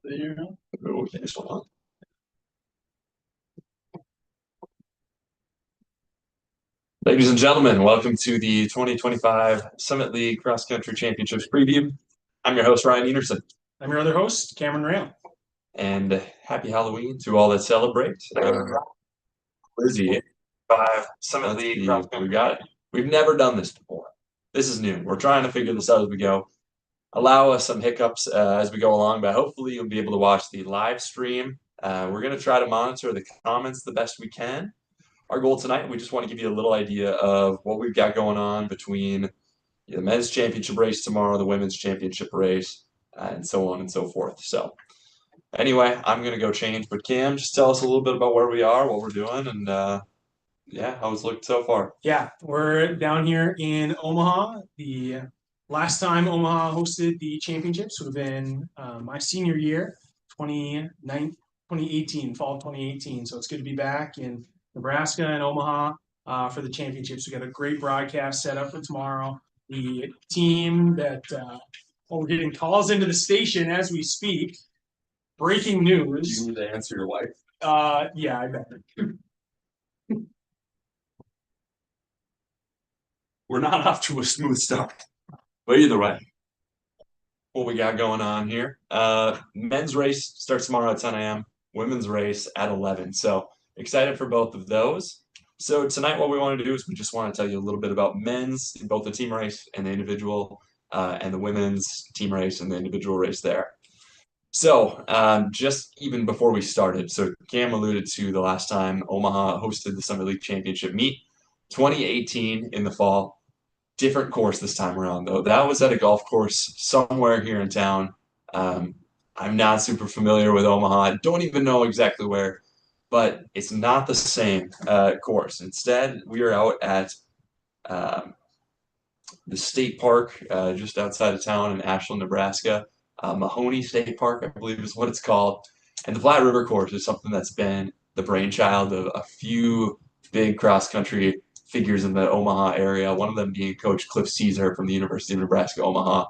Oh, yes, hold on. Ladies and gentlemen, welcome to the 2025 Summit League Cross Country Championships preview. I'm your host, Ryan Enerson. I'm your other host, Cameron Rail. And happy Halloween to all that celebrate. Where's the 5 Summit League? We got it. We've never done this before. This is new. We're trying to figure this out as we go. Allow us some hiccups as we go along, but hopefully you'll be able to watch the live stream. We're going to try to monitor the comments the best we can. Our goal tonight, we just want to give you a little idea of what we've got going on between the men's championship race tomorrow, the women's championship race, and so on and so forth. So anyway, I'm going to go change, but Cam, just tell us a little bit about where we are, what we're doing, and yeah, how it's looked so far. Yeah, we're down here in Omaha. The last time Omaha hosted the championships would have been my senior year, 2018, fall of 2018. So it's good to be back in Nebraska and Omaha for the championships. We got a great broadcast set up for tomorrow. The team that, we're getting calls into the station as we speak. Breaking news. Do you need to answer your wife? Yeah, I bet. We're not off to a smooth start, but either way, what we got going on here. Men's race starts tomorrow at 10 a.m., women's race at 11. So excited for both of those. So tonight, what we want to do is we just want to tell you a little bit about men's, both the team race and the individual, and the women's team race and the individual race there. So just even before we started, so Cam alluded to the last time Omaha hosted the Summit League Championship meet, 2018 in the fall. Different course this time around, though. That was at a golf course somewhere here in town. I'm not super familiar with Omaha. I don't even know exactly where, but it's not the same course. Instead, we are out at um, the state park just outside of town in Ashland, Nebraska. Mahoney State Park, I believe is what it's called. And the Platte River course is something that's been the brainchild of a few big cross country figures in the Omaha area, one of them being Coach Cliff Caesar from the University of Nebraska, Omaha.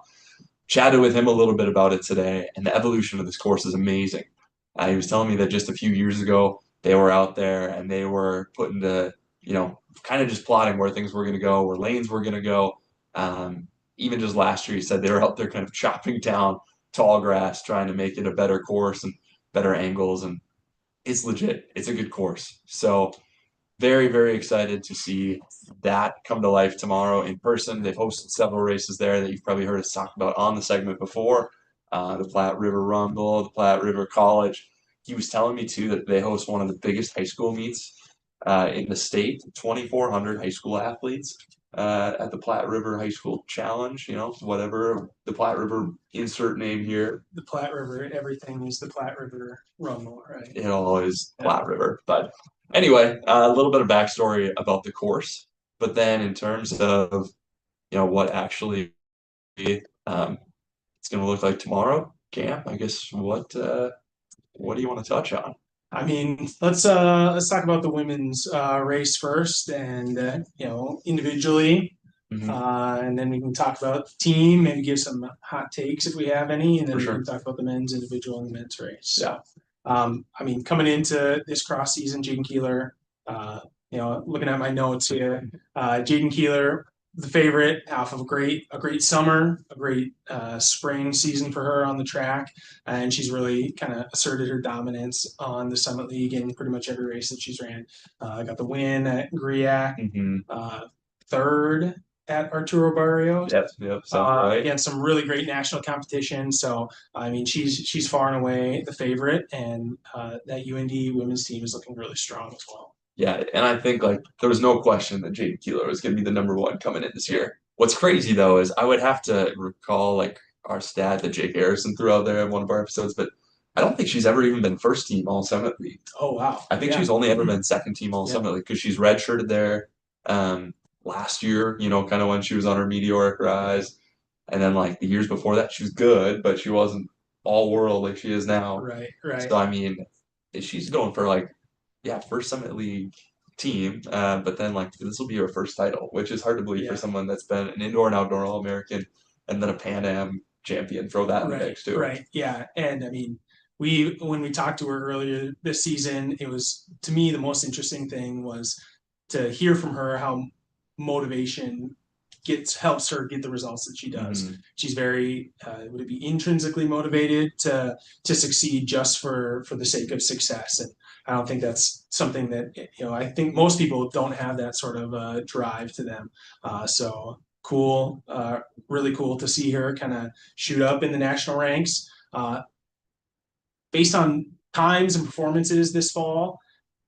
Chatted with him a little bit about it today, and the evolution of this course is amazing. He was telling me that just a few years ago, they were out there and they were putting the, kind of just plotting where things were going to go, where lanes were going to go. Even just last year, he said they were out there kind of chopping down tall grass, trying to make it a better course and better angles. And it's legit. It's a good course. So very, very excited to see that come to life tomorrow in person. They've hosted several races there that you've probably heard us talk about on the segment before. The Platte River Rumble, the Platte River College. He was telling me too that they host one of the biggest high school meets in the state, 2,400 high school athletes at the Platte River High School Challenge, whatever the Platte River insert name here. The Platte River, everything is the Platte River Rumble, right? It all is Platte River. But anyway, a little bit of backstory about the course. But then in terms of, what actually it's going to look like tomorrow, Cam, I guess what do you want to touch on? I mean, let's talk about the women's race first, and individually, Mhm. and then we can talk about the team, maybe give some hot takes if we have any, and then For we sure. can talk about the men's individual and the men's race. Yeah. I mean, coming into this cross season, Jaden Keeler, looking at my notes here, Jaden Keeler, the favorite off of a great summer, a great spring season for her on the track, and she's really kind of asserted her dominance on the Summit League in pretty much every race that she's ran. Got the win at Griak, third at Arturo Barrios. Yep, sounds right. Against some really great national competition. So I mean, she's far and away the favorite, and that UND women's team is looking really strong as well. Yeah, and I think there was no question that Jaden Keeler was going to be the number one coming in this year. What's crazy though is I would have to recall our stat that Jake Harrison threw out there in one of our episodes, but I don't think she's ever even been first team All Summit League. Oh wow! I think she's only ever been second team All Summit League because she's redshirted there last year. Kind of when she was on her meteoric rise, and then the years before that she was good, but she wasn't all world like she is now. Right. So I mean, she's going for first Summit League team, but then this will be her first title, which is hard to believe for someone that's been an indoor and outdoor All-American and then a Pan Am champion. Throw that in the mix too. Right. Yeah, and I mean, when we talked to her earlier this season, it was, to me, the most interesting thing was to hear from her how motivation helps her get the results that she does. Mm-hmm. She's very would it be intrinsically motivated to succeed just for the sake of success, and I don't think that's something that I think most people don't have that sort of drive to them. So cool, really cool to see her kind of shoot up in the national ranks. Based on times and performances this fall,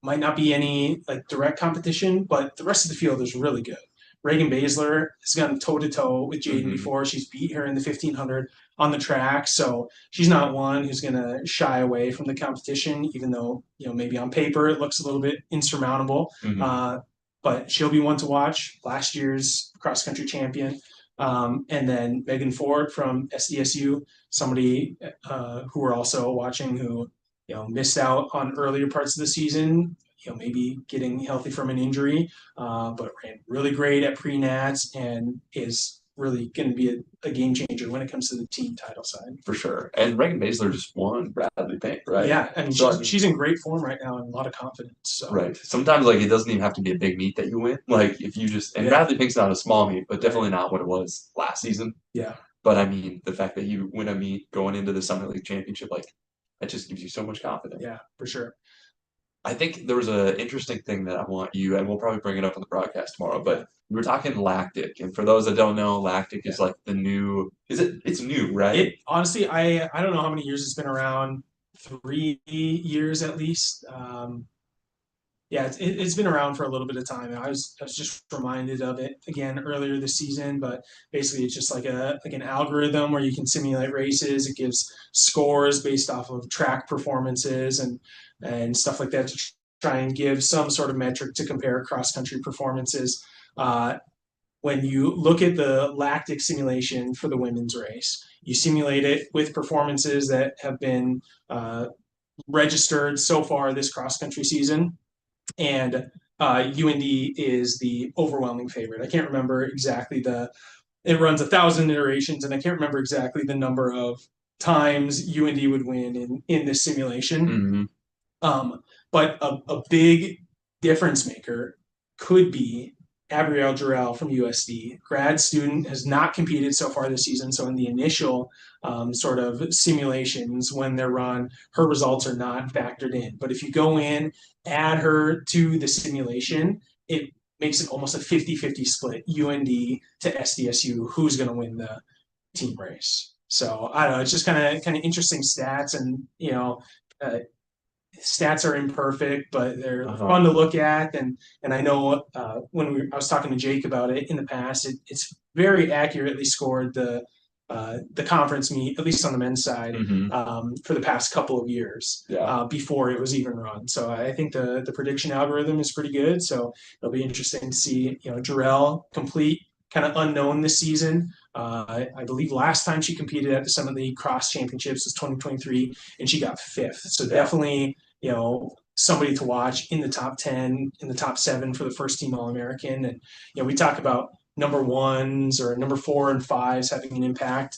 might not be any like direct competition, but the rest of the field is really good. Reagan Baszler has gone toe to toe with Jaden before. She's beat her in the 1500 on the track, so she's not one who's going to shy away from the competition, even though maybe on paper it looks a little bit insurmountable. But she'll be one to watch. Last year's cross country champion. And then Megan Ford from SDSU, somebody who we're also watching who missed out on earlier parts of the season, maybe getting healthy from an injury, but ran really great at pre-nats and is really going to be a game changer when it comes to the team title side. For sure. And Reagan Baszler just won Bradley Payne, right? Yeah, I mean, she's in great form right now and a lot of confidence. So. Right. Sometimes like it doesn't even have to be a big meet that you win. Like if you just Bradley Payne's not a small meet, but definitely not what it was last season. Yeah. But I mean, the fact that you win a meet going into the Summit League Championship, like that just gives you so much confidence. Yeah, for sure. I think there was an interesting thing that I want you, and we'll probably bring it up on the broadcast tomorrow, but we were talking lactic. And for those that don't know, lactic is like the new, it's new, right? Honestly, I don't know how many years it's been around, 3 years at least. Yeah, it's been around for a little bit of time. I was just reminded of it again earlier this season, but basically it's just like an algorithm where you can simulate races. It gives scores based off of track performances and stuff like that to try and give some sort of metric to compare cross country performances. When you look at the lactic simulation for the women's race, you simulate it with performances that have been registered so far this cross country season. And UND is the overwhelming favorite. I can't remember exactly it runs 1,000 iterations, and I can't remember exactly the number of times UND would win in this simulation. But a big difference maker could be Abrielle Jarrell from USD, grad student, has not competed so far this season. So in the initial sort of simulations when they're run, her results are not factored in. But if you go in, add her to the simulation, it makes it almost a 50-50 split, UND to SDSU, who's going to win the team race. So I don't know, it's just kind of interesting stats, and stats are imperfect, but they're fun to look at. And I know when I was talking to Jake about it in the past, it's very accurately scored the conference meet, at least on the men's side, for the past couple of years before it was even run. So I think the prediction algorithm is pretty good. So it'll be interesting to see, Jarrell complete, kind of unknown this season. I believe last time she competed at the Summit League Cross Championships was 2023, and she got 5th. So definitely, somebody to watch in the top 10, in the top 7 for the first team All-American. And, we talk about number 1s or number 4 and 5s having an impact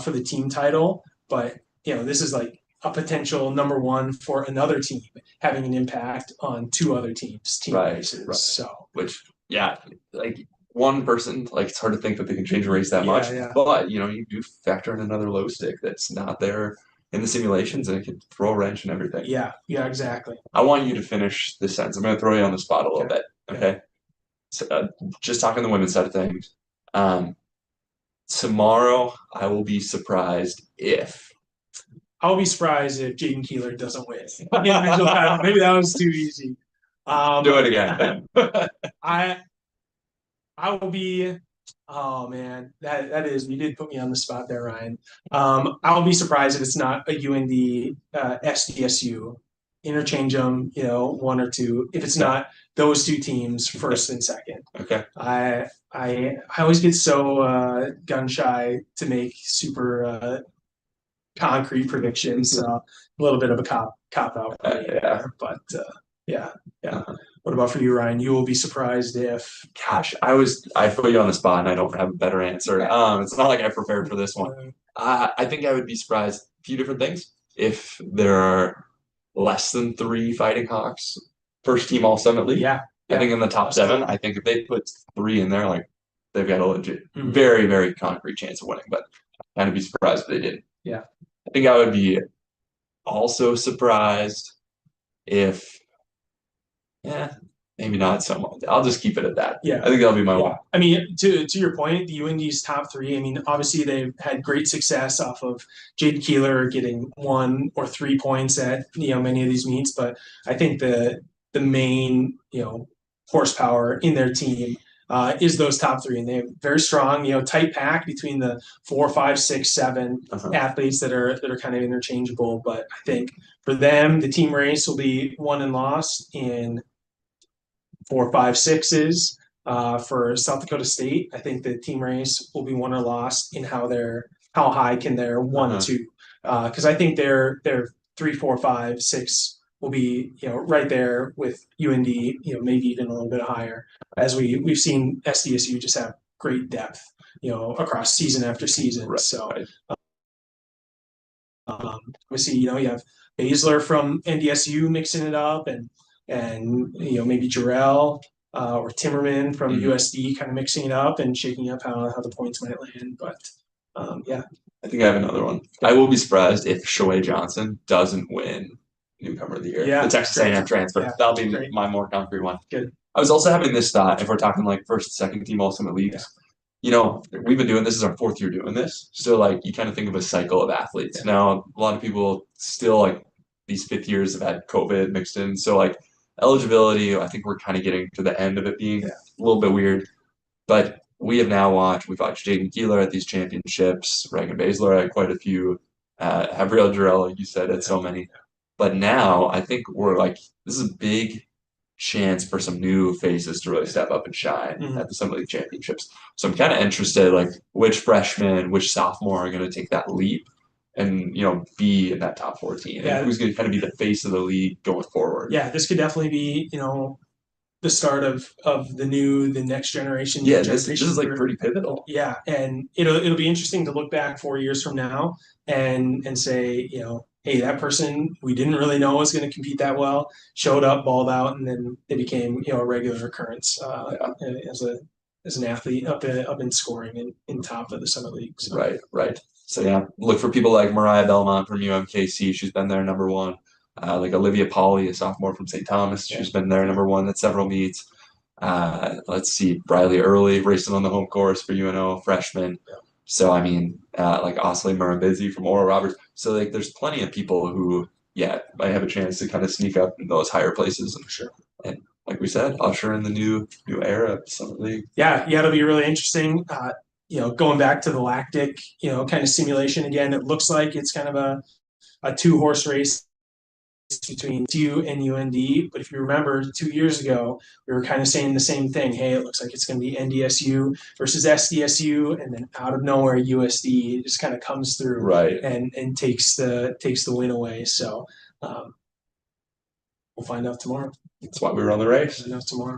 for the team title. But, this is like a potential number 1 for another team having an impact on 2 other teams' team races. Right. So, which, like one person, like it's hard to think that they can change a race that much. But, you do factor in another low stick that's not there in the simulations, and it can throw a wrench and everything. Yeah, exactly. I want you to finish this sentence. I'm going to throw you on the spot a little bit. Okay. So, just talking the women's side of things. Tomorrow, I will be surprised if. I'll be surprised if Jaden Keeler doesn't win. Maybe that was too easy. Do it again. I will be. Oh man, that is, you did put me on the spot there, Ryan. I'll be surprised if it's not a UND SDSU. Interchange them, 1 or 2. If it's not those 2 teams, first and second. Okay. I always get so gun shy to make super concrete predictions. So a little bit of a cop out for me there, but yeah. What about for you, Ryan? You will be surprised if. Gosh, I put you on the spot and I don't have a better answer. It's not like I prepared for this one. I think I would be surprised. A few different things. if there are less than 3 Fighting Hawks first team All Summit League. Yeah, I think in the top 7, I think if they put 3 in there, like they've got a legit, very, very concrete chance of winning. But I'd kind of be surprised if they didn't. Yeah. I think I would be also surprised if, yeah, maybe not so much. I'll just keep it at that. Yeah. I think that'll be my one. I mean, to your point, the UND's top 3, I mean, obviously they've had great success off of Jaden Keeler getting 1 or 3 points at, many of these meets, but I think the main, horsepower in their team is those top 3, and they have very strong, tight pack between the 4, 5, 6, 7 athletes that are kind of interchangeable. But I think for them, the team race will be won and lost in 4, 5, 6s. For South Dakota State, I think the team race will be won or lost in how high can their 1, 2, because I think their 3, 4, 5, 6 will be right there with UND, maybe even a little bit higher, as we've seen SDSU just have great depth, across season after season. Right. So obviously, you have Baszler from NDSU mixing it up, and maybe Jarrell or Timmerman from USD kind of mixing it up and shaking up how the points might land. But yeah. I think I have another one. I will be surprised if Shohei Johnson doesn't win Newcomer of the Year. Yeah, the Texas A&M transfer. Yeah, that'll be my more concrete one. Good. I was also having this thought, if we're talking like first, second team All Summit Leagues, we've been doing this is our 4th year doing this. So like you kind of think of a cycle of athletes. Yeah. Now a lot of people still like these 5th years have had COVID mixed in. So like eligibility, I think we're kind of getting to the end of it being a little bit weird. But we've watched Jaden Keeler at these championships, Reagan Baszler at quite a few, Gabriel Jarrell, like you said, at so many. But now I think we're like, this is a big chance for some new faces to really step up and shine at the Summit League Championships. So I'm kind of interested, like which freshmen, which sophomore are going to take that leap and be in that top 14. And who's going to kind of be the face of the league going forward. Yeah, this could definitely be the start of the next generation. Yeah, this is like pretty pivotal. Yeah, and it'll be interesting to look back 4 years from now and say, hey, that person we didn't really know was going to compete that well, showed up, balled out, and then they became a regular occurrence as an athlete up in scoring in top of the Summit League. So. Right. So yeah, look for people like Mariah Belmont from UMKC. She's been there number 1. Like Olivia Pauley, a sophomore from St. Thomas. She's been there number 1 at several meets. Let's see, Briley Early racing on the home course for UNO, freshman. Yeah. So I mean, like Osley Murrumbidzi from Oral Roberts. So like, there's plenty of people who, might have a chance to kind of sneak up in those higher places. And like we said, usher in the new era of Summit League. Yeah, it'll be really interesting. Going back to the lactic, kind of simulation again. It looks like it's kind of a 2-horse race between TU and UND. But if you remember 2 years ago, we were kind of saying the same thing. Hey, it looks like it's going to be NDSU versus SDSU, and then out of nowhere, USD just kind of comes through and takes the win away. So we'll find out tomorrow. That's why we run the race. Find out tomorrow.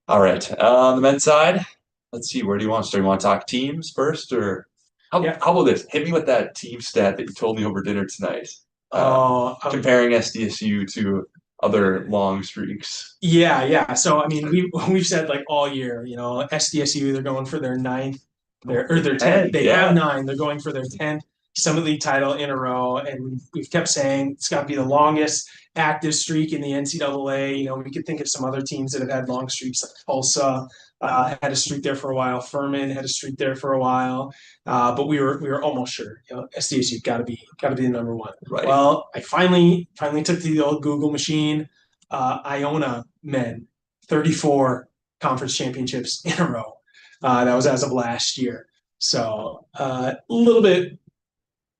All right. On the men's side, let's see. Where do you want to start? You want to talk teams first, or how about this? Hit me with that team stat that you told me over dinner tonight. Comparing SDSU to other long streaks. Yeah. So I mean, we've said like all year, SDSU, they're going for their 9th, their 10th. They have 9. They're going for their 10th Summit League title in a row, and we've kept saying it's got to be the longest active streak in the NCAA. We could think of some other teams that have had long streaks, like Tulsa. Had a streak there for a while. Furman had a streak there for a while, but we were almost sure. SDSU got to be the number 1. Right. Well, I finally took to the old Google machine. Iona men, 34 conference championships in a row. That was as of last year. So a little bit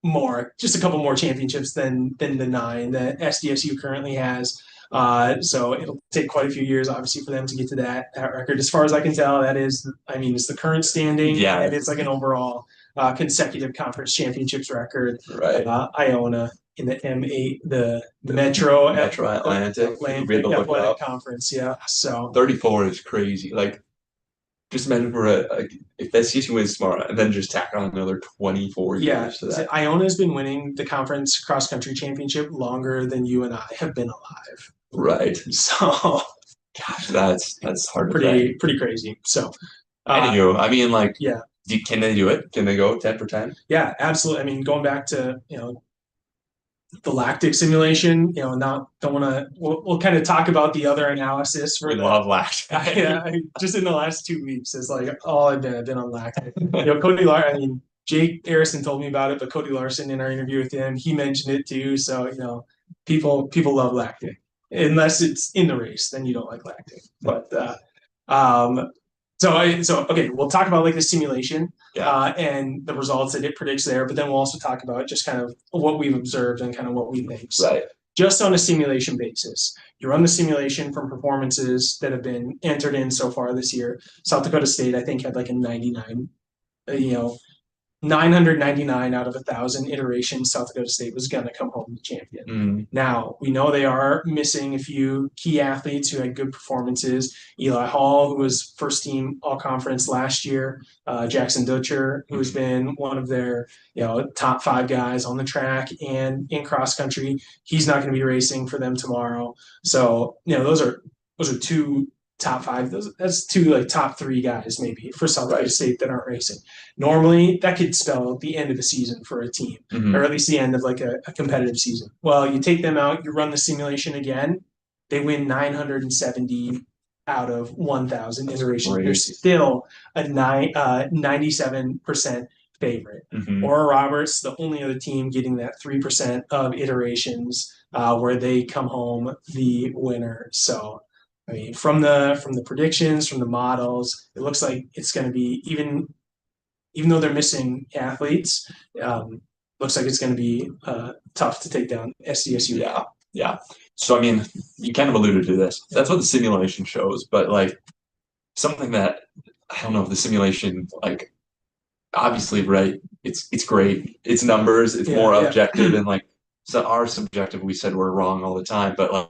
more, just a couple more championships than the 9 that SDSU currently has. So it'll take quite a few years, obviously, for them to get to that record. As far as I can tell, it's the current standing. Yeah. And it's like an overall consecutive conference championships record. Right. Iona in the M8, the Metro Atlantic Conference. Yeah. So 34 is crazy. Like just imagine if that season wins tomorrow, and then just tack on another 24 Yeah, years to that. Iona's been winning the conference cross country championship longer than you and I have been alive. Right. So Gosh, that's hard to think. pretty crazy. So Anywho, I mean, like, yeah, can they do it? Can they go 10 for 10? yeah, absolutely. I mean, going back to the lactic simulation, not don't want to. We'll kind of talk about the other analysis for We the love lactic. yeah, just in the last 2 weeks, it's like all I've been on lactic. Cody Larson. I mean, Jake Harrison told me about it, but Cody Larson in our interview with him, he mentioned it too. So people love lactic unless it's in the race, then you don't like lactic. But um, so okay, we'll talk about like the simulation and the results that it predicts there, but then we'll also talk about just kind of what we've observed and kind of what we think. So, Right. just on a simulation basis, you run the simulation from performances that have been entered in so far this year. South Dakota State, I think, had like a 99, 999 out of 1,000 iterations, South Dakota State was going to come home the champion. Now, we know they are missing a few key athletes who had good performances. Eli Hall, who was first team all conference last year. Jackson Dutcher, who's been one of their top 5 guys on the track and in cross country. He's not going to be racing for them tomorrow. So, those are 2 top 5. That's 2 like top 3 guys maybe for South Dakota State that aren't racing. Normally, that could spell the end of the season for a team, or at least the end of like a competitive season. Well, you take them out, you run the simulation again, they win 970 out of 1,000 iterations. They're still a 97% favorite. Oral Roberts, the only other team getting that 3% of iterations where they come home the winner. So I mean, from the predictions, from the models, it looks like it's going to be even though they're missing athletes, looks like it's going to be tough to take down SDSU. Yeah. So I mean, you kind of alluded to this. That's what the simulation shows, but like something that I don't know if the simulation like obviously right. It's great. It's numbers. It's more objective and like so our subjective. We said we're wrong all the time, but like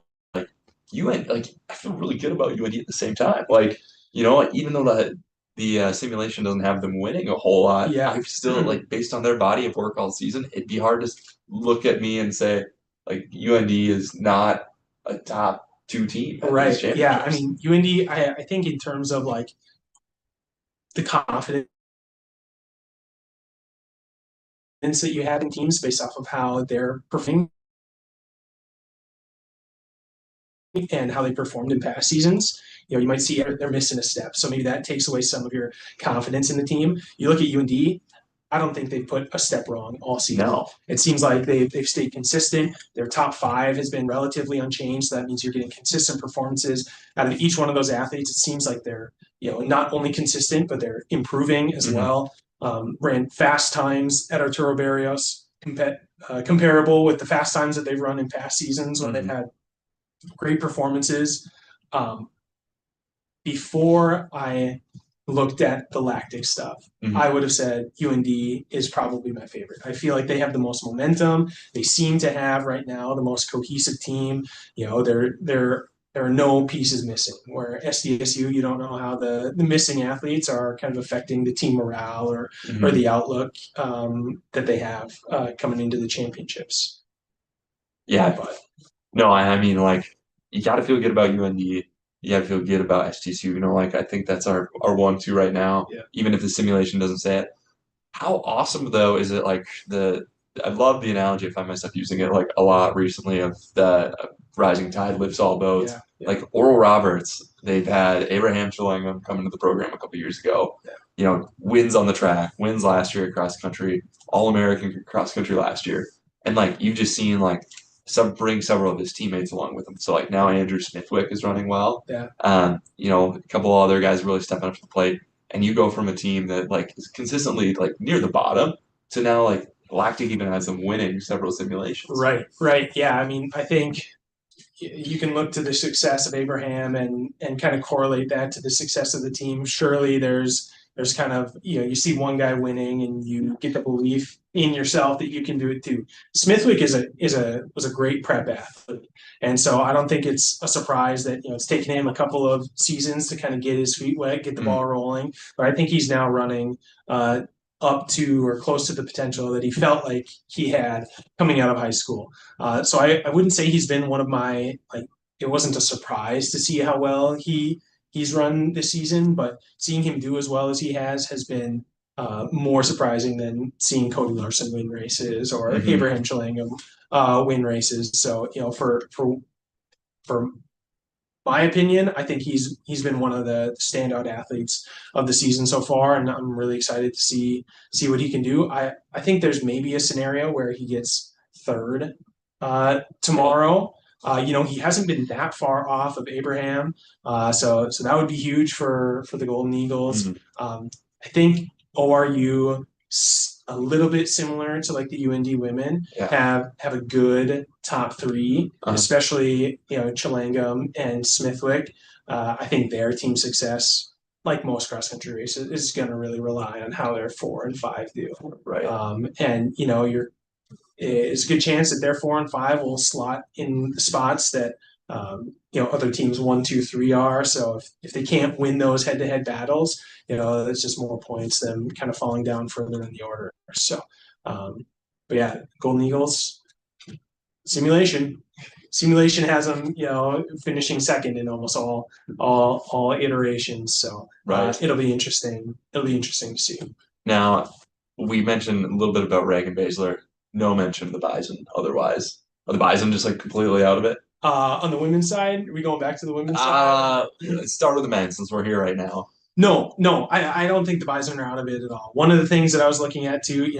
I feel really good about UND at the same time. Like, even though the simulation doesn't have them winning a whole lot, I still like based on their body of work all season, it'd be hard to look at me and say like UND is not a top 2 team. Right. Yeah. I mean, UND, I think in terms of like the confidence that you have in teams based off of how they're performing and how they performed in past seasons, you might see they're missing a step. So maybe that takes away some of your confidence in the team. You look at UND, I don't think they've put a step wrong all season. No. It seems like they've stayed consistent. Their top 5 has been relatively unchanged. So that means you're getting consistent performances out of each one of those athletes. It seems like they're, not only consistent, but they're improving as well. Ran fast times at Arturo Barrios, comparable with the fast times that they've run in past seasons when they've had great performances. Before I looked at the lactic stuff, I would have said UND is probably my favorite. I feel like they have the most momentum. They seem to have right now the most cohesive team. There are no pieces missing. Where SDSU, you don't know how the missing athletes are kind of affecting the team morale or the outlook that they have coming into the championships. Yeah, but no, I mean like you got to feel good about UND. You got to feel good about SDSU. Like I think that's our 1-2 right now. Yeah. Even if the simulation doesn't say it. How awesome though is it? Like I love the analogy. I find myself using it like a lot recently of the rising tide lifts all boats. Yeah. Like Oral Roberts, they've had Abraham Chillingham come into the program a couple years ago. Wins on the track, wins last year at cross country, All-American cross country last year, and like you've just seen like bring several of his teammates along with him. So like now Andrew Smithwick is running well. Yeah. A couple of other guys really stepping up to the plate, and you go from a team that like is consistently like near the bottom to now like Lactic even has them winning several simulations. Right. Yeah. I mean, I think you can look to the success of Abraham and kind of correlate that to the success of the team. Surely there's there's kind of, you see one guy winning and you get the belief in yourself that you can do it too. Smithwick was a great prep athlete. And so I don't think it's a surprise that, it's taken him a couple of seasons to kind of get his feet wet, get the ball rolling. But I think he's now running up to or close to the potential that he felt like he had coming out of high school. So I wouldn't say he's been one of my, like, it wasn't a surprise to see how well he's run this season, but seeing him do as well as he has been more surprising than seeing Cody Larson win races or Abraham Chillingham win races. So, for my opinion, I think he's been one of the standout athletes of the season so far, and I'm really excited to see what he can do. I think there's maybe a scenario where he gets third tomorrow. He hasn't been that far off of Abraham, so that would be huge for the Golden Eagles. I think ORU, a little bit similar to like the UND women, have a good top three, especially Chillingham and Smithwick. I think their team success, like most cross country races, is going to really rely on how their 4 and 5 do. Right. And it's a good chance that their 4 and 5 will slot in the spots that other teams 1, 2, 3 are. So if they can't win those head-to-head battles, it's just more points them kind of falling down further in the order. So, but yeah, Golden Eagles simulation has them, finishing second in almost all iterations. So it'll be interesting. It'll be interesting to see. Now, we mentioned a little bit about Reagan Baszler. No mention of the Bison. Otherwise, are the Bison just like completely out of it? On the women's side, are we going back to the women's side? Let's start with the men since we're here right now. No, I don't think the Bison are out of it at all. One of the things that I was looking at too,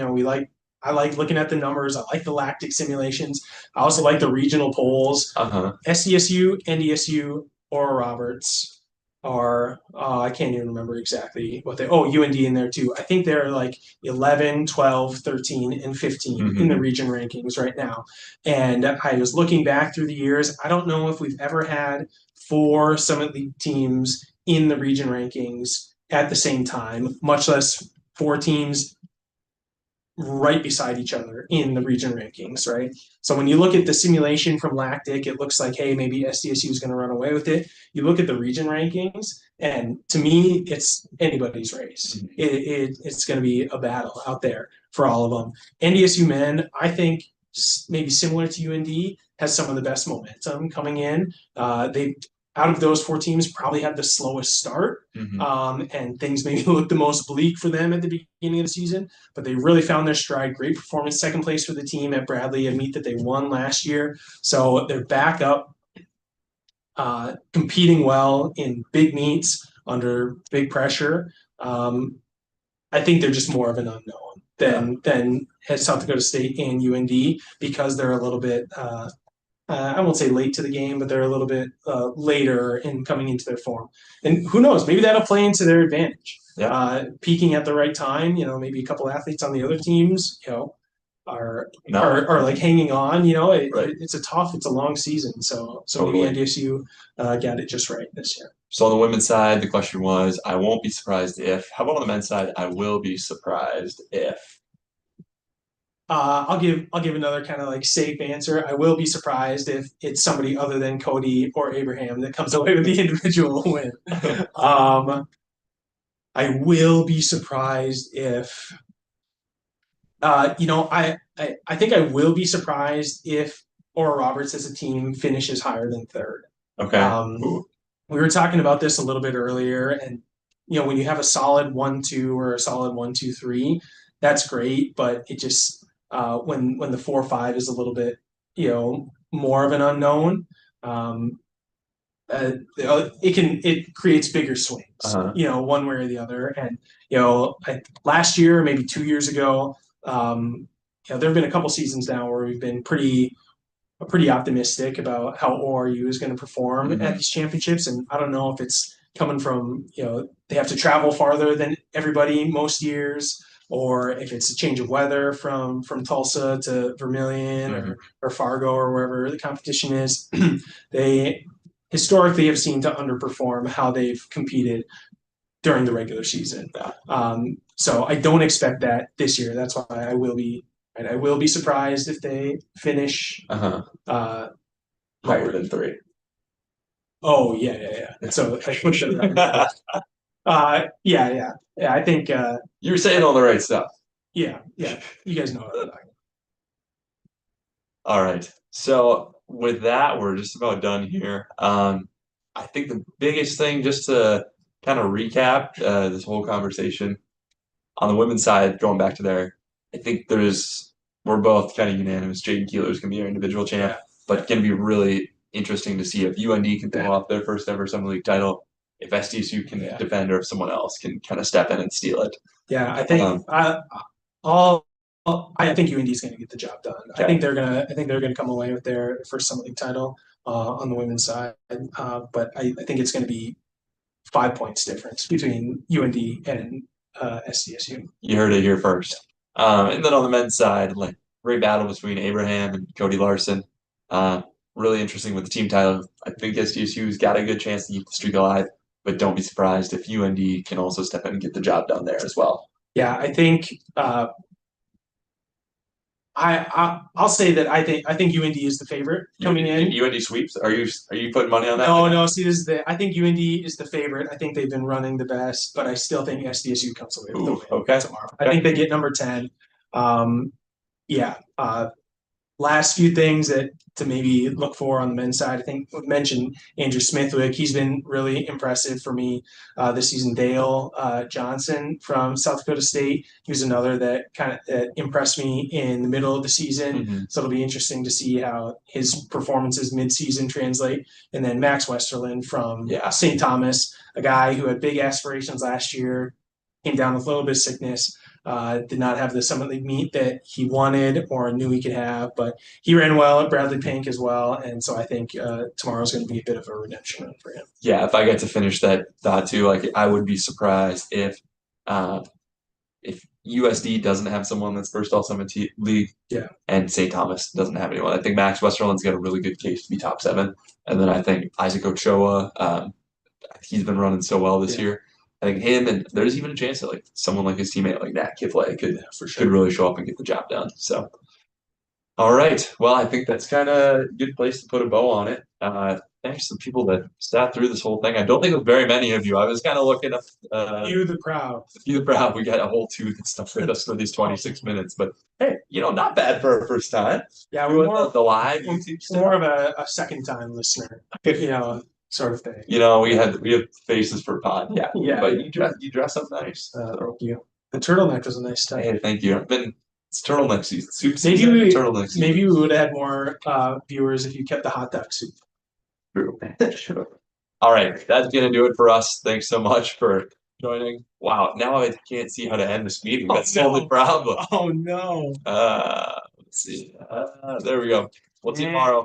I like looking at the numbers. I like the lactic simulations. I also like the regional polls. SDSU, NDSU, Oral Roberts are, I can't even remember exactly what UND in there too. I think they're like 11, 12, 13, and 15 in the region rankings right now. And I was looking back through the years. I don't know if we've ever had 4 Summit League teams in the region rankings at the same time, much less 4 teams right beside each other in the region rankings, right? So when you look at the simulation from Lactic, it looks like, hey, maybe SDSU is going to run away with it. You look at the region rankings, and to me, it's anybody's race. It's going to be a battle out there for all of them. NDSU men, I think, maybe similar to UND, has some of the best momentum coming in. They out of those 4 teams, probably had the slowest start, and things maybe looked the most bleak for them at the beginning of the season. But they really found their stride. Great performance, 2nd place for the team at Bradley, a meet that they won last year. So they're back up, competing well in big meets under big pressure. I think they're just more of an unknown than South Dakota State and UND because they're a little bit. I won't say late to the game, but they're a little bit later in coming into their form. And who knows, maybe that'll play into their advantage. Peaking at the right time, maybe a couple athletes on the other teams, are like hanging on, it's a long season. So totally. Maybe NDSU got it just right this year. So on the women's side, the question was, I won't be surprised if. How about on the men's side? I will be surprised if. I'll give another kind of like safe answer. I will be surprised if it's somebody other than Cody or Abraham that comes away with the individual win. I will be surprised if, I think I will be surprised if Oral Roberts as a team finishes higher than 3rd. Okay. We were talking about this a little bit earlier, and when you have a solid 1-2 or a solid 1-2-3, that's great, but it just when the 4-5 is a little bit more of an unknown, it creates bigger swings, one way or the other. And last year, maybe 2 years ago, there have been a couple seasons now where we've been pretty optimistic about how ORU is going to perform at these championships. And I don't know if it's coming from they have to travel farther than everybody most years, or if it's a change of weather from Tulsa to Vermilion or Fargo or wherever the competition is. They historically have seemed to underperform how they've competed during the regular season. Yeah. So I don't expect that this year. That's why I will be surprised if they finish uh Higher than 3. oh yeah. So I pushed it around. Yeah. I think You're saying all the right stuff. yeah. You guys know what I'm talking All right. So with that, we're just about done here. I think the biggest thing, just to kind of recap this whole conversation on the women's side, going back to there, I think we're both kind of unanimous. Jaden Keeler is going to be our individual champ, but going to be really interesting to see if UND can pull off their first ever Summer League title, if SDSU can defend, or if someone else can kind of step in and steal it. Yeah, I think I think UND is going to get the job done. Okay. I think they're gonna come away with their first Summer League title on the women's side. But I think it's going to be 5 points difference between UND and SDSU. You heard it here first. And then on the men's side, like great battle between Abraham and Cody Larson. Really interesting with the team title. I think SDSU's got a good chance to keep the streak alive, but don't be surprised if UND can also step in and get the job done there as well. Yeah, I think I'll say that I think UND is the favorite coming in. UND sweeps? Are you putting money on that? No. See, this is I think UND is the favorite. I think they've been running the best, but I still think SDSU comes away with the win tomorrow. I think they get number 10. Yeah. Last few things that to maybe look for on the men's side. I think we mentioned Andrew Smithwick. He's been really impressive for me this season. Dale Johnson from South Dakota State. He was another that kind of impressed me in the middle of the season. Mm-hmm. So it'll be interesting to see how his performances mid-season translate. And then Max Westerland from St. Thomas, a guy who had big aspirations last year, came down with a little bit of sickness. Did not have the Summit League meet that he wanted or knew he could have, but he ran well at Bradley Pink as well, and so I think tomorrow's going to be a bit of a redemption run for him. Yeah, if I get to finish that thought too, like I would be surprised if USD doesn't have someone that's first All Summit League, and St. Thomas doesn't have anyone. I think Max Westerland's got a really good case to be top 7, and then I think Isaac Ochoa, he's been running so well this year. I think him, and there's even a chance that like someone like his teammate like Nat Kiflay could really show up and get the job done. So, all right, well, I think that's kind of a good place to put a bow on it. Thanks to the people that sat through this whole thing. I don't think it was very many of you. I was kind of looking up. You the proud. You the proud. We got a whole tooth and stuff with us for these 26 minutes, but hey, not bad for our first time. Yeah, we went the live. More of a second time listener. Sort of thing. We have faces for pod. Yeah. But you dress up nice. Thank you. The turtleneck was a nice touch. Hey, thank you. It's turtleneck season. Soup maybe season. Turtleneck season. Maybe we would have had more viewers if you kept the hot dog soup. True. All right, that's gonna do it for us. Thanks so much for joining. Wow, now I can't see how to end this meeting. That's the problem. Oh no. Let's see. There we go. We'll see you tomorrow.